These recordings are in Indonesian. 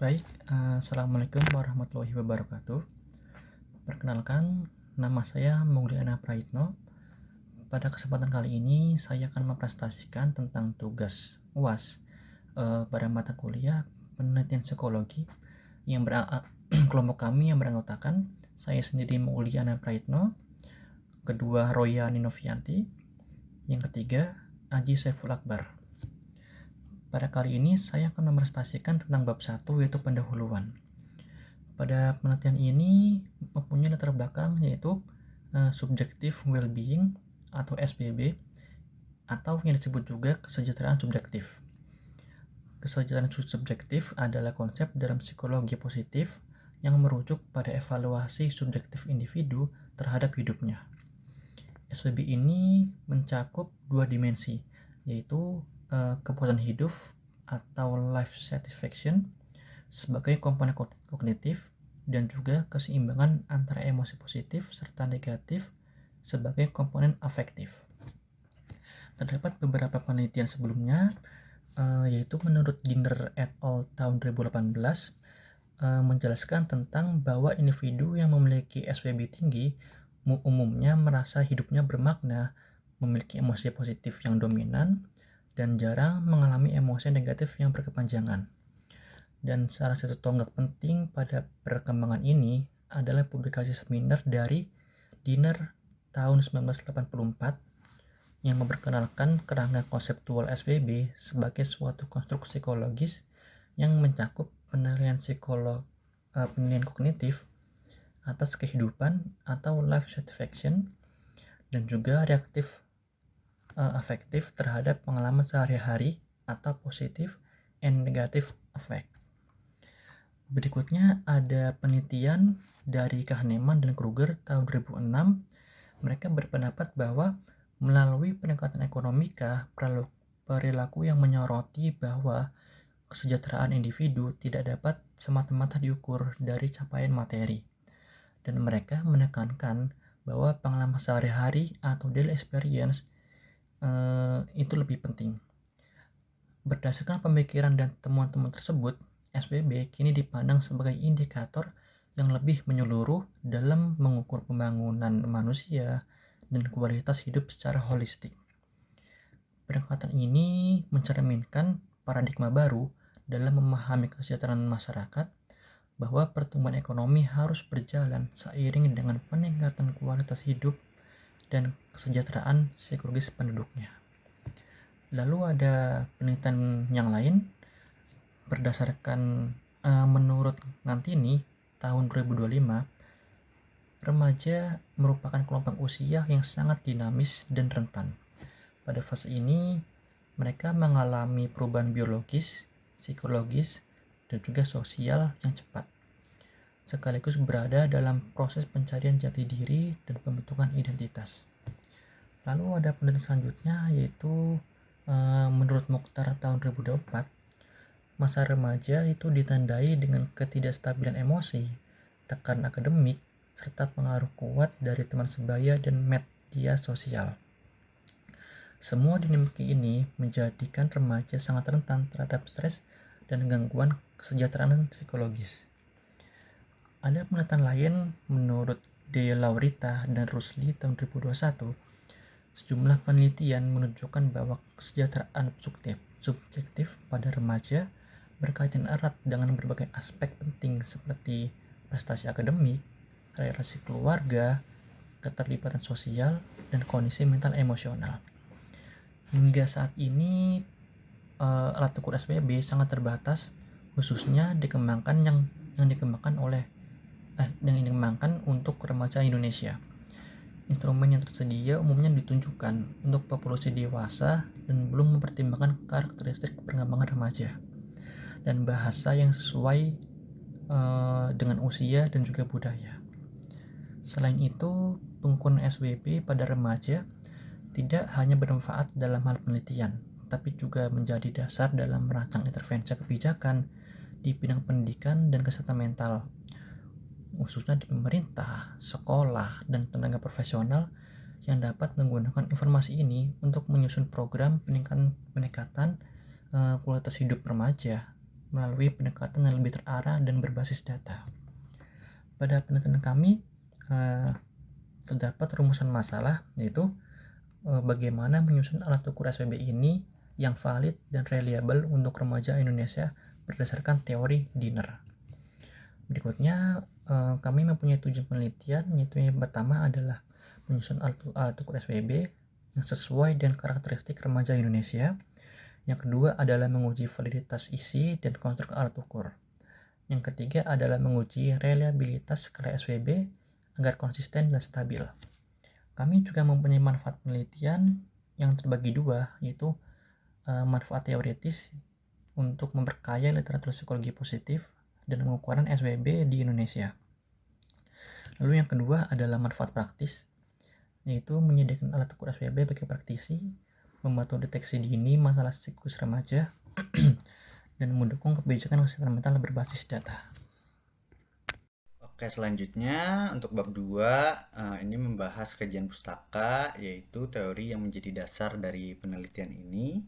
Baik, Assalamualaikum warahmatullahi wabarakatuh. Perkenalkan, nama saya Mauliana Praitno. Pada kesempatan kali ini, saya akan mempresentasikan tentang tugas UAS pada mata kuliah penelitian psikologi yang kelompok kami yang beranggotakan saya sendiri Mauliana Praitno, kedua Roya Ninovianti, yang ketiga Aji Saiful Akbar. Pada kali ini saya akan mempresentasikan tentang bab 1 yaitu pendahuluan. Pada penelitian ini mempunyai latar belakang yaitu subjective well-being atau SBB atau yang disebut juga kesejahteraan subjektif. Kesejahteraan subjektif adalah konsep dalam psikologi positif yang merujuk pada evaluasi subjektif individu terhadap hidupnya. SBB ini mencakup dua dimensi, yaitu kepuasan hidup atau life satisfaction sebagai komponen kognitif dan juga keseimbangan antara emosi positif serta negatif sebagai komponen afektif. Terdapat beberapa penelitian sebelumnya, yaitu menurut Gindler et al. Tahun 2018 menjelaskan tentang bahwa individu yang memiliki SPB tinggi umumnya merasa hidupnya bermakna, memiliki emosi positif yang dominan, dan jarang mengalami emosi negatif yang berkepanjangan. Dan salah satu tonggak penting pada perkembangan ini adalah publikasi seminar dari Dinner tahun 1984 yang memperkenalkan kerangka konseptual SBB sebagai suatu konstruk psikologis yang mencakup penilaian kognitif atas kehidupan atau life satisfaction dan juga reaktif afektif terhadap pengalaman sehari-hari atau positif and negative affect. Berikutnya ada penelitian dari Kahneman dan Kruger tahun 2006. Mereka berpendapat bahwa melalui pendekatan ekonomika, perilaku yang menyoroti bahwa kesejahteraan individu tidak dapat semata-mata diukur dari capaian materi. Dan mereka menekankan bahwa pengalaman sehari-hari atau daily experience itu lebih penting. Berdasarkan pemikiran dan temuan-temuan tersebut, SBB kini dipandang sebagai indikator yang lebih menyeluruh dalam mengukur pembangunan manusia dan kualitas hidup secara holistik. Pendekatan ini mencerminkan paradigma baru dalam memahami kesejahteraan masyarakat, bahwa pertumbuhan ekonomi harus berjalan seiring dengan peningkatan kualitas hidup dan kesejahteraan psikologis penduduknya. Lalu ada penelitian yang lain berdasarkan menurut Ngantini tahun 2025, remaja merupakan kelompok usia yang sangat dinamis dan rentan. Pada fase ini mereka mengalami perubahan biologis, psikologis, dan juga sosial yang cepat, sekaligus berada dalam proses pencarian jati diri dan pembentukan identitas. Lalu ada penelitian selanjutnya yaitu menurut Mokhtar tahun 2024, masa remaja itu ditandai dengan ketidakstabilan emosi, tekanan akademik, serta pengaruh kuat dari teman sebaya dan media sosial. Semua dinamika ini menjadikan remaja sangat rentan terhadap stres dan gangguan kesejahteraan psikologis. Ada penelitian lain menurut De Laurita dan Rusli tahun 2021. Sejumlah penelitian menunjukkan bahwa kesejahteraan subjektif pada remaja berkaitan erat dengan berbagai aspek penting seperti prestasi akademik, relasi keluarga, keterlibatan sosial, dan kondisi mental emosional. Hingga saat ini alat ukur SBB sangat terbatas, khususnya dikembangkan yang dikembangkan untuk remaja Indonesia. Instrumen yang tersedia umumnya ditunjukkan untuk populasi dewasa dan belum mempertimbangkan karakteristik perkembangan remaja dan bahasa yang sesuai dengan usia dan juga budaya. Selain itu, pengukuran SBB pada remaja tidak hanya bermanfaat dalam hal penelitian, tapi juga menjadi dasar dalam merancang intervensi kebijakan di bidang pendidikan dan kesehatan mental, khususnya di pemerintah, sekolah, dan tenaga profesional yang dapat menggunakan informasi ini untuk menyusun program peningkatan kualitas hidup remaja melalui pendekatan yang lebih terarah dan berbasis data. Pada penelitian kami, terdapat rumusan masalah, yaitu bagaimana menyusun alat ukur SWB ini yang valid dan reliable untuk remaja Indonesia berdasarkan teori Dinner. Berikutnya, kami mempunyai tujuan penelitian, yaitu yang pertama adalah menyusun alat ukur SWB yang sesuai dengan karakteristik remaja Indonesia. Yang kedua adalah menguji validitas isi dan konstruk alat ukur. Yang ketiga adalah menguji reliabilitas skala SWB agar konsisten dan stabil. Kami juga mempunyai manfaat penelitian yang terbagi dua, yaitu manfaat teoritis untuk memperkaya literatur psikologi positif dan pengukuran SWB di Indonesia. Lalu yang kedua adalah manfaat praktis, yaitu menyediakan alat ukur SWB bagi praktisi, membantu deteksi dini masalah psikologis remaja, dan mendukung kebijakan kesehatan mental berbasis data. Oke, selanjutnya untuk bab 2 ini membahas kajian pustaka, yaitu teori yang menjadi dasar dari penelitian ini,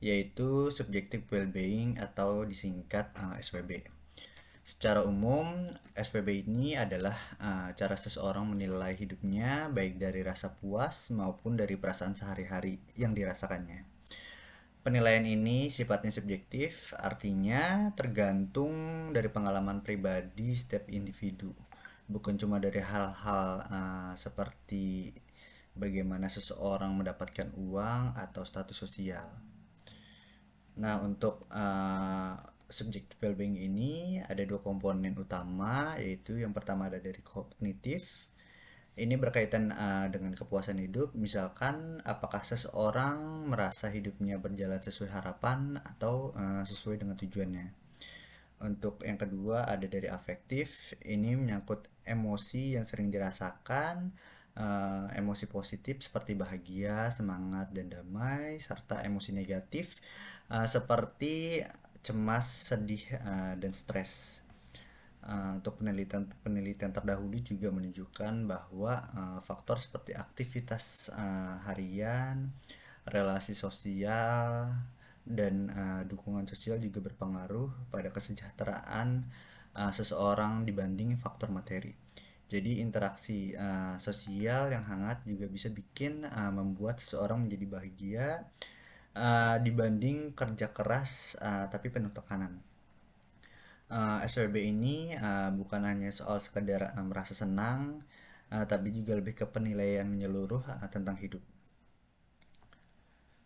yaitu subjective well-being atau disingkat SWB. Secara umum, SWB ini adalah cara seseorang menilai hidupnya baik dari rasa puas maupun dari perasaan sehari-hari yang dirasakannya. Penilaian ini sifatnya subjektif, artinya tergantung dari pengalaman pribadi setiap individu. Bukan cuma dari hal-hal seperti bagaimana seseorang mendapatkan uang atau status sosial. Nah, untuk subjective well-being ini ada dua komponen utama, yaitu yang pertama ada dari kognitif. Ini berkaitan dengan kepuasan hidup, misalkan apakah seseorang merasa hidupnya berjalan sesuai harapan atau sesuai dengan tujuannya. Untuk yang kedua ada dari afektif, ini menyangkut emosi yang sering dirasakan, emosi positif seperti bahagia, semangat, dan damai, serta emosi negatif seperti cemas, sedih, dan stres. Untuk penelitian terdahulu juga menunjukkan bahwa faktor seperti aktivitas harian, relasi sosial, dan dukungan sosial juga berpengaruh pada kesejahteraan seseorang dibanding faktor materi. Jadi interaksi sosial yang hangat juga bisa bikin membuat seseorang menjadi bahagia dibanding kerja keras tapi penuh tekanan. SWB ini bukan hanya soal sekedar merasa senang, tapi juga lebih ke penilaian menyeluruh tentang hidup.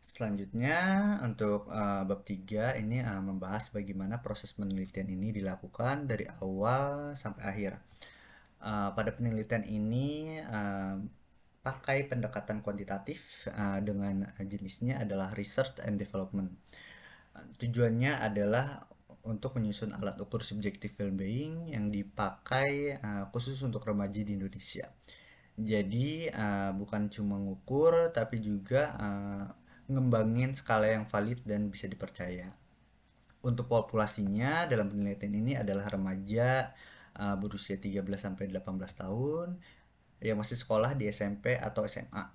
Selanjutnya untuk bab 3 ini membahas bagaimana proses penelitian ini dilakukan dari awal sampai akhir. Pada penelitian ini pakai pendekatan kuantitatif dengan jenisnya adalah research and development. Tujuannya adalah untuk menyusun alat ukur subjective well-being yang dipakai khusus untuk remaja di Indonesia. Jadi bukan cuma ngukur tapi juga ngembangin skala yang valid dan bisa dipercaya. Untuk populasinya dalam penelitian ini adalah remaja berusia 13-18 tahun yang masih sekolah di SMP atau SMA.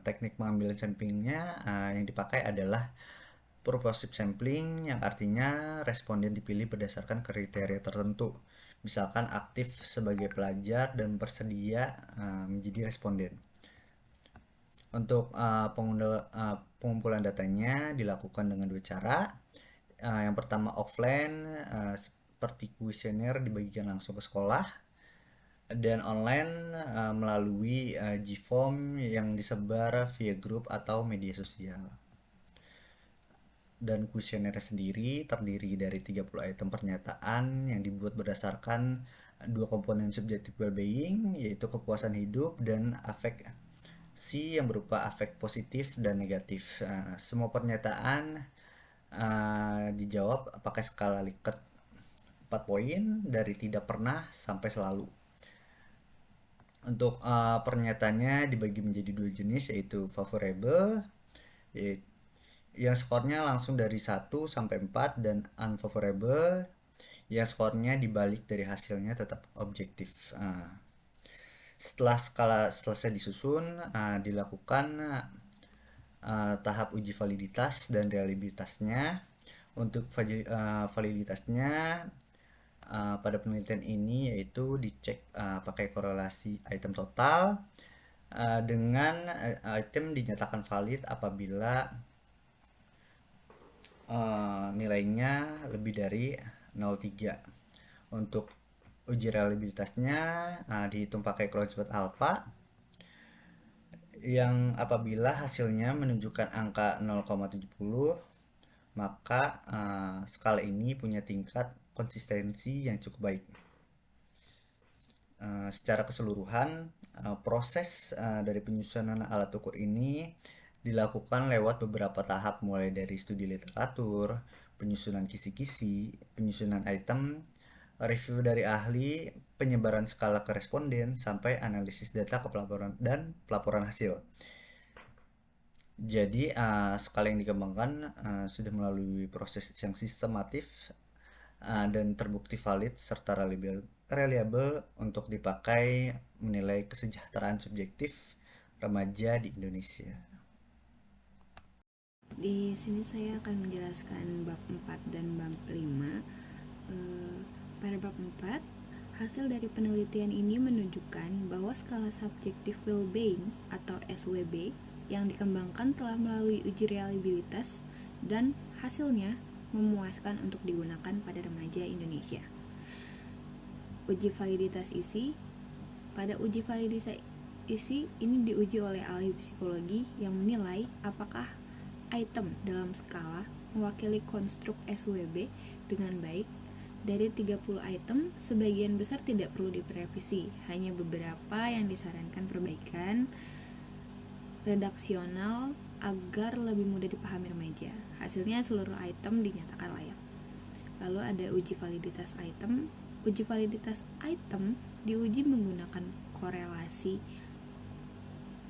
Teknik pengambilan sampingnya yang dipakai adalah purposive sampling, yang artinya responden dipilih berdasarkan kriteria tertentu. Misalkan aktif sebagai pelajar dan bersedia menjadi responden. Untuk pengumpulan datanya dilakukan dengan dua cara. Yang pertama offline, seperti kuesioner dibagikan langsung ke sekolah, dan online melalui Gform yang disebar via grup atau media sosial. Dan kuesioner sendiri terdiri dari 30 item pernyataan yang dibuat berdasarkan dua komponen subjective well-being, yaitu kepuasan hidup dan afeksi yang berupa afek positif dan negatif. Semua pernyataan dijawab pakai skala Likert 4 poin dari tidak pernah sampai selalu. Untuk pernyataannya dibagi menjadi dua jenis, yaitu favorable, yang skornya langsung dari 1 sampai 4, dan unfavorable yang skornya dibalik dari hasilnya tetap objektif. Setelah skala selesai disusun, dilakukan tahap uji validitas dan reliabilitasnya. Untuk validitasnya pada penelitian ini yaitu dicek pakai korelasi item total dengan item dinyatakan valid apabila nilainya lebih dari 0,3. Untuk uji reliabilitasnya dihitung pakai Cronspert alpha yang apabila hasilnya menunjukkan angka 0,70, maka skala ini punya tingkat konsistensi yang cukup baik. Secara keseluruhan, proses dari penyusunan alat ukur ini dilakukan lewat beberapa tahap, mulai dari studi literatur, penyusunan kisi-kisi, penyusunan item, review dari ahli, penyebaran skala ke responden, sampai analisis data ke pelaporan dan pelaporan hasil. Jadi skala yang dikembangkan sudah melalui proses yang sistematif dan terbukti valid serta reliable untuk dipakai menilai kesejahteraan subjektif remaja di Indonesia. Di sini saya akan menjelaskan bab 4 dan bab 5. Pada bab 4, hasil dari penelitian ini menunjukkan bahwa skala subjektif well-being atau SWB yang dikembangkan telah melalui uji reliabilitas dan hasilnya memuaskan untuk digunakan pada remaja Indonesia. Uji validitas isi. Pada uji validitas isi ini diuji oleh ahli psikologi yang menilai apakah item dalam skala mewakili konstruk SWB dengan baik. Dari 30 item, sebagian besar tidak perlu direvisi, hanya beberapa yang disarankan perbaikan redaksional agar lebih mudah dipahami remaja. Hasilnya seluruh item dinyatakan layak. Lalu ada uji validitas item. Uji validitas item diuji menggunakan korelasi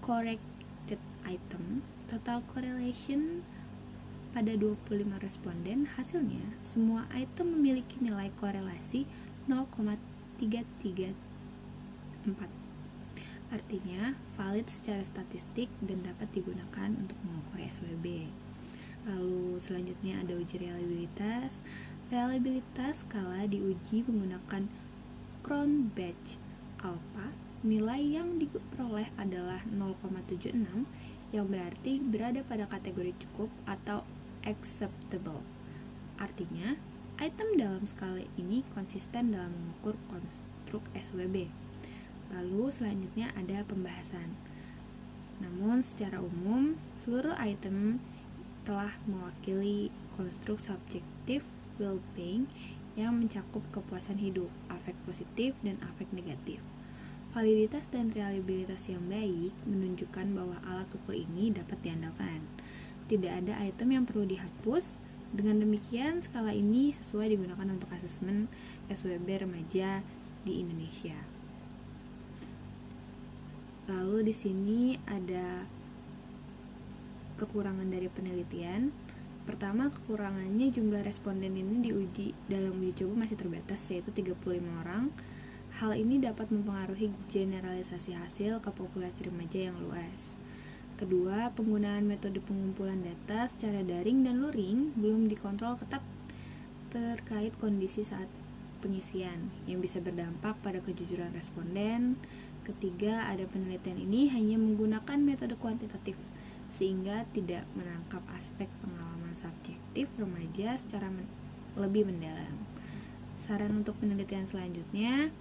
corrected item, total correlation pada 25 responden. Hasilnya, semua item memiliki nilai korelasi 0,334. Artinya, valid secara statistik dan dapat digunakan untuk mengukur SWB. Lalu selanjutnya ada uji reliabilitas. Reliabilitas skala diuji menggunakan Cronbach alpha. Nilai yang diperoleh adalah 0,76, yang berarti berada pada kategori cukup atau acceptable. Artinya, item dalam skala ini konsisten dalam mengukur konstruk SWB. Lalu selanjutnya ada pembahasan. Namun secara umum, seluruh item telah mewakili konstruk subjektif well-being yang mencakup kepuasan hidup, afek positif dan afek negatif. Validitas dan reliabilitas yang baik menunjukkan bahwa alat ukur ini dapat diandalkan. Tidak ada item yang perlu dihapus. Dengan demikian, skala ini sesuai digunakan untuk asesmen SWB remaja di Indonesia. Lalu di sini ada kekurangan dari penelitian. Pertama, kekurangannya jumlah responden ini diuji dalam uji coba masih terbatas, yaitu 35 orang. Hal ini dapat mempengaruhi generalisasi hasil ke populasi remaja yang luas. Kedua, penggunaan metode pengumpulan data secara daring dan luring belum dikontrol ketat terkait kondisi saat pengisian yang bisa berdampak pada kejujuran responden. Ketiga, ada penelitian ini hanya menggunakan metode kuantitatif sehingga tidak menangkap aspek pengalaman subjektif remaja secara lebih mendalam. Saran untuk penelitian selanjutnya,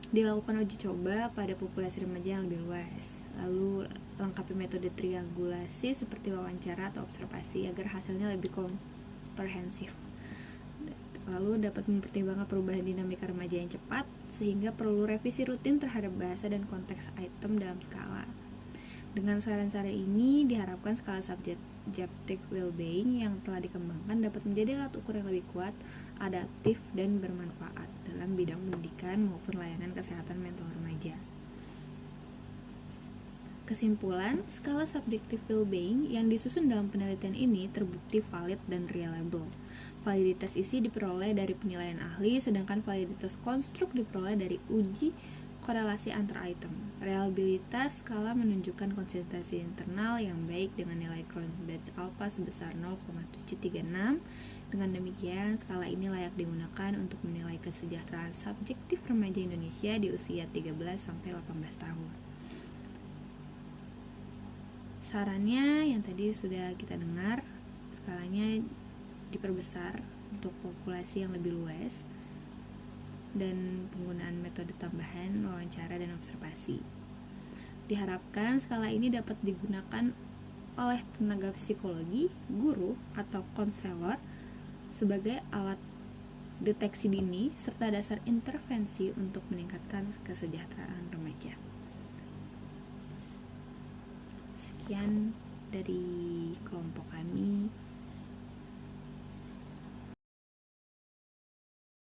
dilakukan uji coba pada populasi remaja yang lebih luas. Lalu lengkapi metode triangulasi seperti wawancara atau observasi agar hasilnya lebih komprehensif. Lalu dapat mempertimbangkan perubahan dinamika remaja yang cepat sehingga perlu revisi rutin terhadap bahasa dan konteks item dalam skala. Dengan saran-saran ini diharapkan skala subjective well-being yang telah dikembangkan dapat menjadi alat ukur yang lebih kuat, adaptif, dan bermanfaat dalam bidang pendidikan maupun layanan kesehatan mental remaja. Kesimpulan, skala subjective well-being yang disusun dalam penelitian ini terbukti valid dan reliable. Validitas isi diperoleh dari penilaian ahli, sedangkan validitas konstruk diperoleh dari uji korelasi antar item. Reliabilitas skala menunjukkan konsistensi internal yang baik dengan nilai Cronbach alpha sebesar 0,736. Dengan demikian, skala ini layak digunakan untuk menilai kesejahteraan subjektif remaja Indonesia di usia 13-18 tahun. Sarannya yang tadi sudah kita dengar, skalanya diperbesar untuk populasi yang lebih luas dan penggunaan metode tambahan, wawancara, dan observasi. Diharapkan skala ini dapat digunakan oleh tenaga psikologi, guru, atau konselor sebagai alat deteksi dini serta dasar intervensi untuk meningkatkan kesejahteraan remaja. Sekian dari kelompok kami.